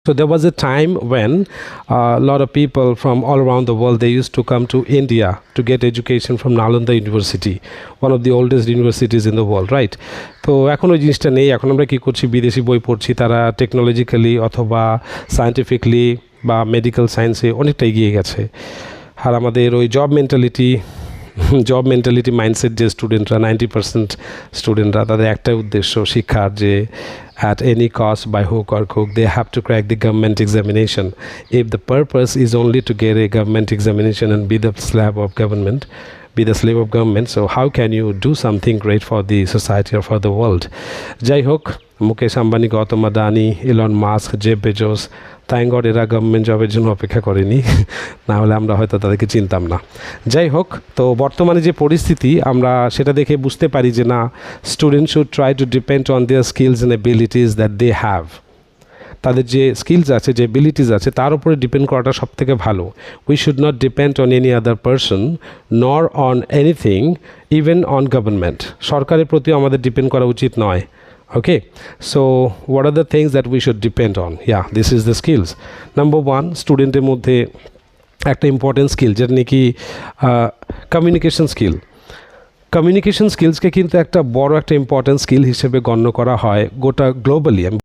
So there was a time when a lot of people from all around the world, they used to come to India to get education from Nalanda University, one of the oldest universities in the world, right? তো এখন ওই জিনিসটা নেই। এখন আমরা কী করছি, বিদেশি বই পড়ছি, তারা টেকনোলজিক্যালি অথবা সায়েন্টিফিকলি বা মেডিকেল সায়েন্সে অনেকটা এগিয়ে গেছে। আর আমাদের ওই জব মেন্টালিটি মাইন্ডসেট যে স্টুডেন্টরা 90% স্টুডেন্টরা, তাদের একটাই উদ্দেশ্য শিক্ষার, যে at any cost, by hook or crook, they have to crack the government examination. If the purpose is only to get a government examination and be the slave of government, so how can you do something great for the society or for the world? যাই হোক, Mukesh Ambani, Gautam Adani, Elon Musk, Jeff Bezos, thank god এরা government জবের জন্য অপেক্ষা করেনি, না হলে আমরা হয়তো তাদেরকে চিনতাম না। যাই হোক, তো বর্তমানে যে পরিস্থিতি আমরা সেটা দেখে বুঝতে পারি যে না, student should try to depend on their skills and abilities that they have. তাদের যে স্কিলস আছে, যে এবিলিটিস আছে, তার উপরে ডিপেন্ড করাটা সবথেকে ভালো। We should not depend on any other person nor on anything, even on government. সরকারের প্রতিও আমাদের ডিপেন্ড করা উচিত নয়। Okay, so what are the things that we should depend on? Yeah, this is the skills. Number one, স্টুডেন্টের মধ্যে একটা important skill, যেটা নাকি কমিউনিকেশন স্কিলসকে কিন্তু একটা বড় একটা ইম্পর্টেন্ট স্কিল হিসেবে গণ্য করা হয় গোটা গ্লোবালি।